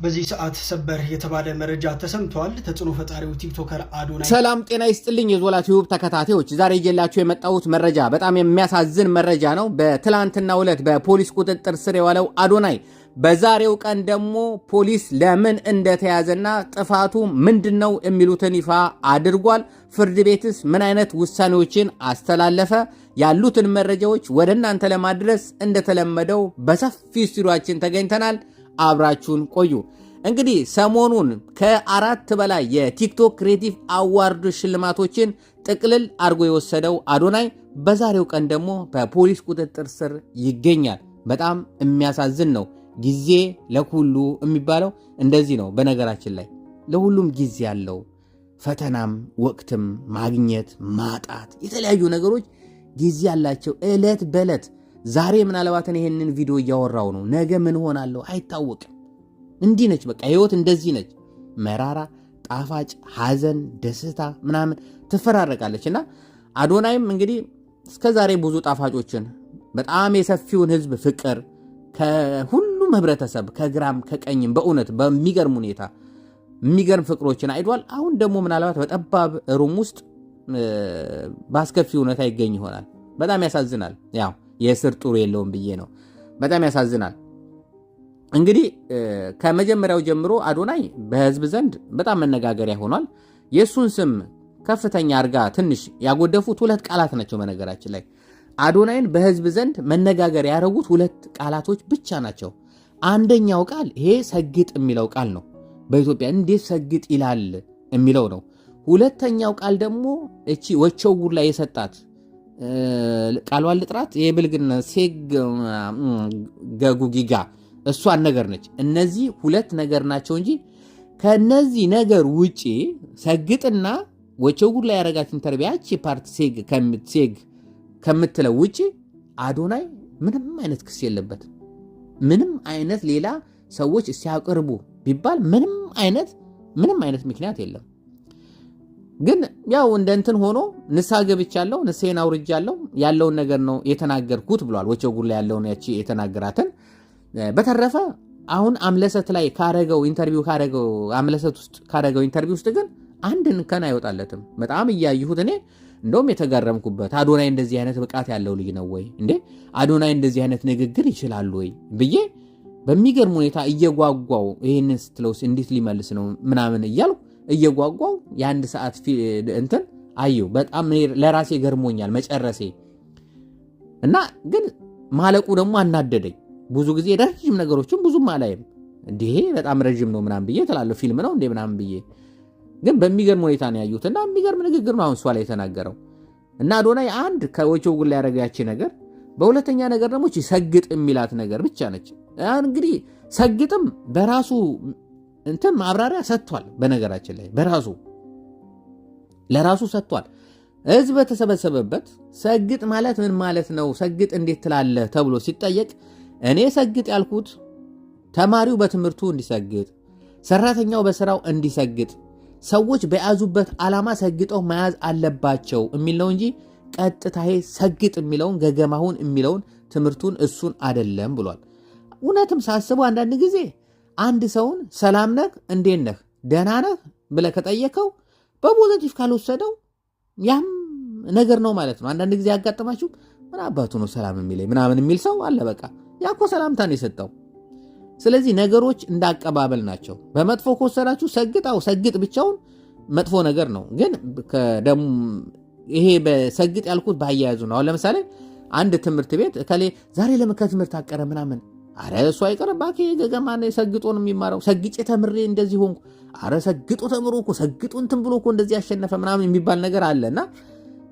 በዚህ ሰዓት ሰበር የተባለ መረጃ ተሰምቷል። ተጽዕኖ ፈጣሪው ቲክቶከር አዶናይ ሰላም ጤና ይስጥልኝ የዞላ ቲዩብ ተከታታዮች፣ ዛሬ ይዤላችሁ የመጣሁት መረጃ በጣም የሚያሳዝን መረጃ ነው። በትላንትናው ዕለት በፖሊስ ቁጥጥር ስር የዋለው አዶናይ በዛሬው ቀን ደግሞ ፖሊስ ለምን እንደተያዘና ጥፋቱ ምንድነው የሚሉትን ይፋ አድርጓል። ፍርድ ቤትስ ምን አይነት ውሳኔዎችን አስተላለፈ? ያሉትን መረጃዎች ወደ እናንተ ለማድረስ እንደተለመደው በሰፊ ስቱዲዮአችን ተገኝተናል። አብራችሁን ቆዩ። እንግዲህ ሰሞኑን ከ4 በላይ የቲክቶክ ክሬቲቭ አዋርድ ሽልማቶችን ጥቅልል አድርጎ የወሰደው አዶናይ በዛሬው ቀን ደግሞ በፖሊስ ቁጥጥር ስር ይገኛል። በጣም የሚያሳዝን ነው። ጊዜ ለሁሉ የሚባለው እንደዚህ ነው። በነገራችን ላይ ለሁሉም ጊዜ ያለው ፈተናም ወቅትም ማግኘት ማጣት የተለያዩ ነገሮች ጊዜ ያላቸው ዕለት በዕለት ዛሬ ምናልባት ይሄንን ቪዲዮ እያወራው ነው፣ ነገ ምን ሆናለሁ አይታወቅም። እንዲህ ነች በቃ ህይወት እንደዚህ ነች። መራራ፣ ጣፋጭ፣ ሐዘን፣ ደስታ ምናምን ትፈራረቃለችና አዶናይም እንግዲህ እስከዛሬ ብዙ ጣፋጮችን በጣም የሰፊውን ህዝብ ፍቅር ከሁሉም ህብረተሰብ ከግራም ከቀኝም በእውነት በሚገርም ሁኔታ የሚገርም ፍቅሮችን አይዷል። አሁን ደግሞ ምናልባት በጠባብ ሩም ውስጥ በአስከፊ ሁኔታ ይገኝ ይሆናል። በጣም ያሳዝናል። ያው የእስር ጥሩ የለውም ብዬ ነው። በጣም ያሳዝናል። እንግዲህ ከመጀመሪያው ጀምሮ አዶናይ በህዝብ ዘንድ በጣም መነጋገሪያ ሆኗል። የእሱን ስም ከፍተኛ አርጋ ትንሽ ያጎደፉት 2 ቃላት ናቸው። በነገራችን ላይ አዶናይን በህዝብ ዘንድ መነጋገር ያደረጉት 2 ቃላቶች ብቻ ናቸው። አንደኛው ቃል ይሄ ሰግጥ የሚለው ቃል ነው። በኢትዮጵያ እንዴት ሰግጥ ይላል የሚለው ነው። ሁለተኛው ቃል ደግሞ እቺ ወቸውር ላይ የሰጣት ቃሏን ልጥራት የብልግና ሴግ ገጉጊጋ እሷን ነገር ነች። እነዚህ 2 ነገር ናቸው እንጂ ከነዚህ ነገር ውጪ ሰግጥና ወቸውር ላይ ያረጋት ኢንተርቪያች ፓርት ሴግ ከምትለው ውጪ አዶናይ ምንም አይነት ክስ የለበትም። ምንም አይነት ሌላ ሰዎች ሲያቀርቡ ቢባል ምንም አይነት ምክንያት የለም። ግን ያው እንደንትን ሆኖ ንስሐ ገብቻለሁ፣ ንስሐን አውርጃለሁ ያለውን ነገር ነው የተናገርኩት ብሏል። ወቸውር ላይ ያለውን ያቺ የተናገራትን በተረፈ አሁን አምለሰት ላይ ካረገው ኢንተርቪው ውስጥ ግን አንድ እንከን አይወጣለትም። በጣም እያየሁት እኔ እንደውም የተገረምኩበት አዶናይ እንደዚህ አይነት ብቃት ያለው ልጅ ነው ወይ እንዴ? አዶናይ እንደዚህ አይነት ንግግር ይችላል ወይ ብዬ በሚገርም ሁኔታ እየጓጓው ይሄንን ስትለውስ እንዴት ሊመልስ ነው ምናምን እያልኩ እየጓጓው የ1 ሰዓት እንትን አየሁ። በጣም ለራሴ ገርሞኛል መጨረሴ እና ግን ማለቁ ደግሞ አናደደኝ። ብዙ ጊዜ ረጅም ነገሮችን ብዙም አላይም። እንዴ በጣም ረጅም ነው ምናምን ብዬ ተላለሁ፣ ፊልም ነው እንዴ ምናምን ብዬ ግን በሚገርም ሁኔታ ነው ያዩትና የሚገርም ንግግር ነው አሁን እሷ ላይ የተናገረው እና አዶናይ አንድ ከወቸውር ላይ ያረጋች ነገር፣ በሁለተኛ ነገር ደግሞ ሰግጥ የሚላት ነገር ብቻ ነች። እንግዲህ ሰግጥም በራሱ እንትን ማብራሪያ ሰጥቷል። በነገራችን ላይ ለራሱ ሰጥቷል። ህዝብ በተሰበሰበበት ሰግጥ ማለት ምን ማለት ነው? ሰግጥ እንዴት ትላለህ ተብሎ ሲጠየቅ እኔ ሰግጥ ያልኩት ተማሪው በትምህርቱ እንዲሰግጥ፣ ሰራተኛው በስራው እንዲሰግጥ፣ ሰዎች በያዙበት ዓላማ ሰግጠው መያዝ አለባቸው የሚል ነው እንጂ ቀጥታ ሰግጥ የሚለውን ገገማሁን የሚለውን ትምህርቱን እሱን አይደለም ብሏል። እውነትም ሳስበው አንዳንድ ጊዜ አንድ ሰውን ሰላም ነህ እንዴት ነህ ደህና ነህ ብለህ ከጠየቀው በፖዚቲቭ ካልወሰደው ያም ነገር ነው ማለት ነው። አንዳንድ ጊዜ ያጋጥማችሁ ምን አባቱ ነው ሰላም የሚለኝ ምናምን የሚል ሰው አለ። በቃ ያኮ ሰላምታ ነው የሰጠው። ስለዚህ ነገሮች እንዳቀባበል ናቸው። በመጥፎ ከወሰዳችሁ ሰግጥ ብቻውን መጥፎ ነገር ነው። ግን ይሄ በሰግጥ ያልኩት ባያያዙ ነው። አሁን ለምሳሌ አንድ ትምህርት ቤት እከሌ ዛሬ ለምን ከትምህርት አቀረ ምናምን፣ አረ እሱ አይቀርም እባክህ ገገማ ነው ሰግጦ ነው የሚማረው። ሰግጬ ተምሬ እንደዚህ ሆንኩ፣ አረ ሰግጦ ተምሮ እኮ ሰግጦ እንትን ብሎ እኮ እንደዚህ ያሸነፈ ምናምን የሚባል ነገር አለና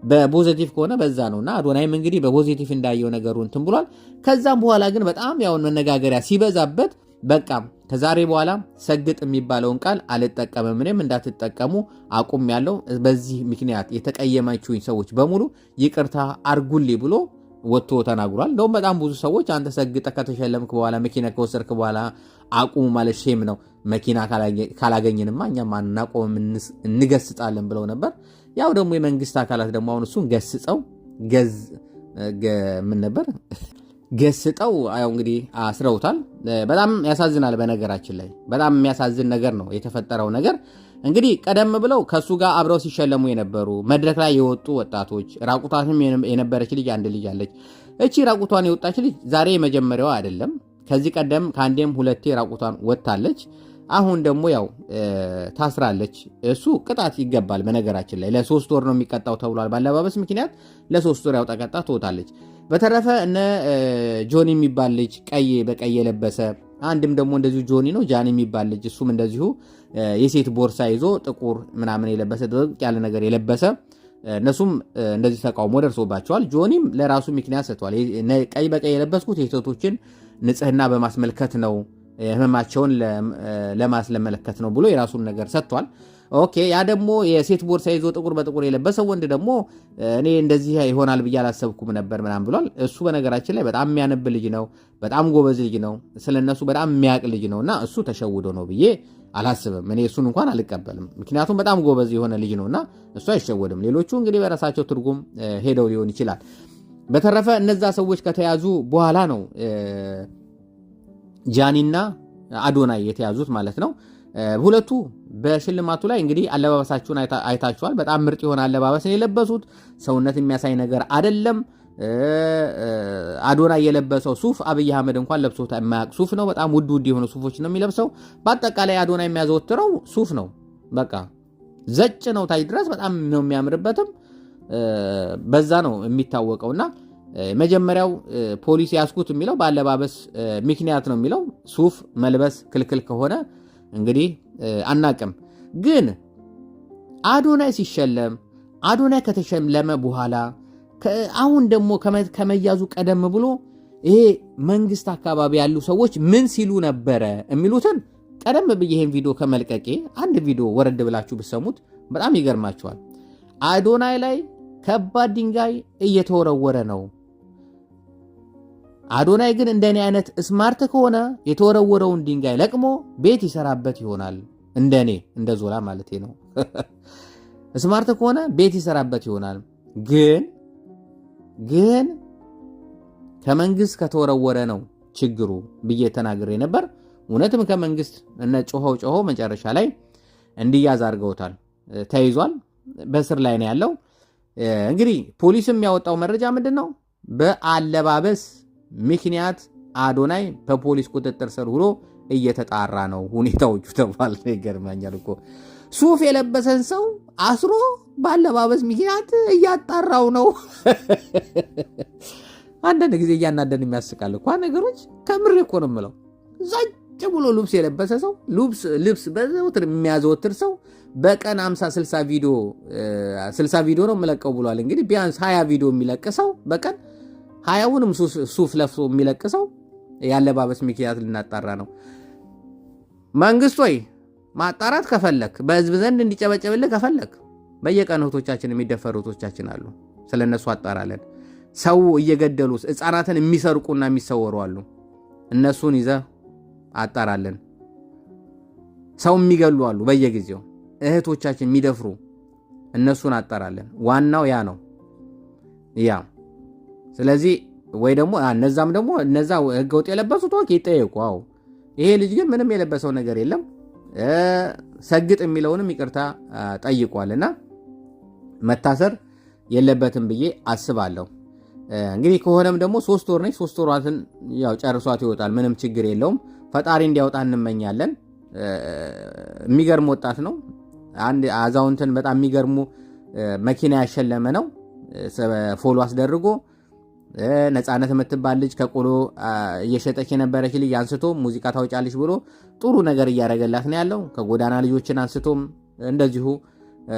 በፖዚቲቭ ከሆነ በዛ ነውና አዶናይም እንግዲህ በፖዚቲቭ እንዳየው ነገሩ እንትን ብሏል። ከዛም በኋላ ግን በጣም ያው መነጋገሪያ ሲበዛበት በቃ ከዛሬ በኋላ ሰግጥ የሚባለውን ቃል አልጠቀምም፣ እኔም እንዳትጠቀሙ አቁም ያለው በዚህ ምክንያት የተቀየማችሁኝ ሰዎች በሙሉ ይቅርታ አርጉልኝ ብሎ ወጥቶ ተናግሯል። እንደውም በጣም ብዙ ሰዎች አንተ ሰግጠ ከተሸለምክ በኋላ መኪና ከወሰድክ በኋላ አቁሙ ማለት ሼም ነው፣ መኪና ካላገኝንማ እኛም አናቆም እንገስጣለን ብለው ነበር። ያው ደግሞ የመንግስት አካላት ደግሞ አሁን እሱን ገስጸው ምን ነበር ገስጠው አው እንግዲህ አስረውታል። በጣም ያሳዝናል። በነገራችን ላይ በጣም የሚያሳዝን ነገር ነው የተፈጠረው ነገር። እንግዲህ ቀደም ብለው ከሱ ጋር አብረው ሲሸለሙ የነበሩ መድረክ ላይ የወጡ ወጣቶች፣ ራቁቷንም የነበረች ልጅ አንድ ልጅ አለች። እቺ ራቁቷን የወጣች ልጅ ዛሬ የመጀመሪያዋ አይደለም። ከዚህ ቀደም ከአንዴም ሁለቴ ራቁቷን ወጥታለች። አሁን ደግሞ ያው ታስራለች። እሱ ቅጣት ይገባል። በነገራችን ላይ ለ3 ወር ነው የሚቀጣው ተብሏል። ባለባበስ ምክንያት ለ3 ወር ያው ተቀጣ ትወጣለች። በተረፈ እነ ጆኒ የሚባል ልጅ ቀይ በቀይ የለበሰ አንድም ደግሞ እንደዚሁ ጆኒ ነው ጃኒ የሚባል ልጅ እሱም እንደዚሁ የሴት ቦርሳ ይዞ ጥቁር ምናምን የለበሰ ደረቅ ያለ ነገር የለበሰ እነሱም እንደዚህ ተቃውሞ ደርሶባቸዋል። ጆኒም ለራሱ ምክንያት ሰጥቷል። ቀይ በቀይ የለበስኩት የሴቶችን ንጽህና በማስመልከት ነው፣ ህመማቸውን ለማስመለከት ነው ብሎ የራሱን ነገር ሰጥቷል። ኦኬ ያ ደግሞ የሴት ቦርሳ ይዞ ጥቁር በጥቁር የለበሰው ወንድ ደግሞ እኔ እንደዚህ ይሆናል ብዬ አላሰብኩም ነበር ምናምን ብሏል። እሱ በነገራችን ላይ በጣም የሚያነብ ልጅ ነው፣ በጣም ጎበዝ ልጅ ነው፣ ስለነሱ በጣም የሚያውቅ ልጅ ነውና እሱ ተሸውዶ ነው ብዬ አላስብም። እኔ እሱን እንኳን አልቀበልም። ምክንያቱም በጣም ጎበዝ የሆነ ልጅ ነውና እሱ አይሸወድም። ሌሎቹ እንግዲህ በራሳቸው ትርጉም ሄደው ሊሆን ይችላል። በተረፈ እነዛ ሰዎች ከተያዙ በኋላ ነው ጃኒና አዶናይ የተያዙት ማለት ነው። ሁለቱ በሽልማቱ ላይ እንግዲህ አለባበሳቸውን አይታችኋል። በጣም ምርጥ የሆነ አለባበስን የለበሱት ሰውነት የሚያሳይ ነገር አይደለም። አዶናይ የለበሰው ሱፍ አብይ አህመድ እንኳን ለብሶት የማያውቅ ሱፍ ነው። በጣም ውድ የሆኑ ሱፎች ነው የሚለብሰው። በአጠቃላይ አዶናይ የሚያዘወትረው ሱፍ ነው። በቃ ዘጭ ነው ታይ ድረስ በጣም ነው የሚያምርበትም በዛ ነው የሚታወቀውና መጀመሪያው ፖሊስ ያስኩት የሚለው በአለባበስ ምክንያት ነው የሚለው ሱፍ መልበስ ክልክል ከሆነ እንግዲህ አናቅም። ግን አዶናይ ሲሸለም አዶናይ ከተሸለመ በኋላ አሁን ደግሞ ከመያዙ ቀደም ብሎ ይሄ መንግስት አካባቢ ያሉ ሰዎች ምን ሲሉ ነበረ የሚሉትን ቀደም ብዬ ይሄን ቪዲዮ ከመልቀቄ አንድ ቪዲዮ ወረድ ብላችሁ ብሰሙት በጣም ይገርማችኋል። አዶናይ ላይ ከባድ ድንጋይ እየተወረወረ ነው። አዶናይ ግን እንደኔ አይነት ስማርት ከሆነ የተወረወረውን ድንጋይ ለቅሞ ቤት ይሰራበት ይሆናል። እንደኔ እንደ ዞላ ማለት ነው። ስማርት ከሆነ ቤት ይሰራበት ይሆናል። ግን ከመንግስት ከተወረወረ ነው ችግሩ ብዬ ተናግሬ ነበር። እውነትም ከመንግስት እነ ጮኸው መጨረሻ ላይ እንዲያዝ አድርገውታል። ተይዟል። በስር ላይ ነው ያለው። እንግዲህ ፖሊስም ያወጣው መረጃ ምንድን ነው? በአለባበስ ምክንያት አዶናይ በፖሊስ ቁጥጥር ስር ውሎ እየተጣራ ነው ሁኔታዎቹ ተባለ። ይገርማኛል እኮ ሱፍ የለበሰን ሰው አስሮ በአለባበስ ምክንያት እያጣራው ነው። አንዳንድ ጊዜ እያናደን የሚያስቃል እኮ ነገሮች። ከምሬ እኮ ነው የምለው። ዘጭ ብሎ ልብስ የለበሰ ሰው ልብስ በዘውትር የሚያዘወትር ሰው በቀን 50-60 ቪዲዮ ነው የምለቀው ብሏል። እንግዲህ ቢያንስ 20 ቪዲዮ የሚለቅ ሰው በቀን 20ውንም ሱፍ ለብሶ የሚለቅ ሰው ያለባበስ ምክንያት ልናጣራ ነው። መንግስት ወይ ማጣራት ከፈለክ በህዝብ ዘንድ እንዲጨበጨብልህ ከፈለክ በየቀን እህቶቻችን የሚደፈሩ እህቶቻችን አሉ። ስለነሱ አጣራለን። ሰው እየገደሉ ህፃናትን የሚሰርቁና የሚሰወሩ አሉ። እነሱን ይዘህ አጣራለን። ሰው የሚገሉ አሉ በየጊዜው እህቶቻችን የሚደፍሩ እነሱን አጣራለን። ዋናው ያ ነው ያ። ስለዚህ ወይ ደግሞ እነዛም ደግሞ እነዛ ህገወጥ የለበሱት ወክ ይጠየቁ። አዎ ይሄ ልጅ ግን ምንም የለበሰው ነገር የለም። ሰግጥ የሚለውንም ይቅርታ ጠይቋልና መታሰር የለበትም ብዬ አስባለሁ። እንግዲህ ከሆነም ደግሞ 3 ወር ነች። 3 ወራትን ያው ጨርሷት ይወጣል። ምንም ችግር የለውም። ፈጣሪ እንዲያወጣ እንመኛለን። የሚገርም ወጣት ነው። አንድ አዛውንትን በጣም የሚገርሙ መኪና ያሸለመ ነው። ፎሎ አስደርጎ ነፃነት የምትባል ልጅ ከቆሎ እየሸጠች የነበረች ልጅ አንስቶ ሙዚቃ ታውጫለች ብሎ ጥሩ ነገር እያደረገላት ነው ያለው። ከጎዳና ልጆችን አንስቶም እንደዚሁ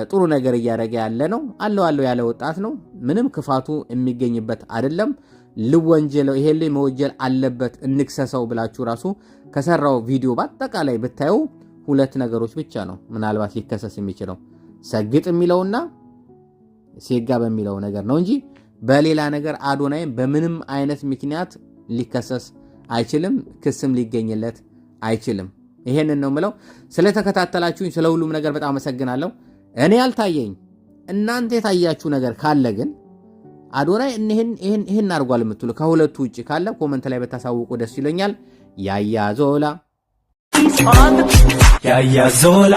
ጥሩ ነገር እያደረገ ያለ ነው። አለው ያለ ወጣት ነው። ምንም ክፋቱ የሚገኝበት አይደለም። ልወንጀለው ይሄ ላይ መወጀል አለበት እንክሰሰው ብላችሁ ራሱ ከሰራው ቪዲዮ በአጠቃላይ ብታዩ 2 ነገሮች ብቻ ነው ምናልባት ሊከሰስ የሚችለው ሰግጥ የሚለውና ሴጋ በሚለው ነገር ነው እንጂ በሌላ ነገር አዶናይ በምንም አይነት ምክንያት ሊከሰስ አይችልም። ክስም ሊገኝለት አይችልም። ይሄንን ነው ምለው። ስለተከታተላችሁኝ ስለ ሁሉም ነገር በጣም አመሰግናለሁ። እኔ ያልታየኝ እናንተ የታያችሁ ነገር ካለ ግን አዶናይ ይሄን አድርጓል የምትሉ ከሁለቱ ውጪ ካለ ኮመንት ላይ በታሳውቁ ደስ ይለኛል። ያያ ዞላ ያያ ዞላ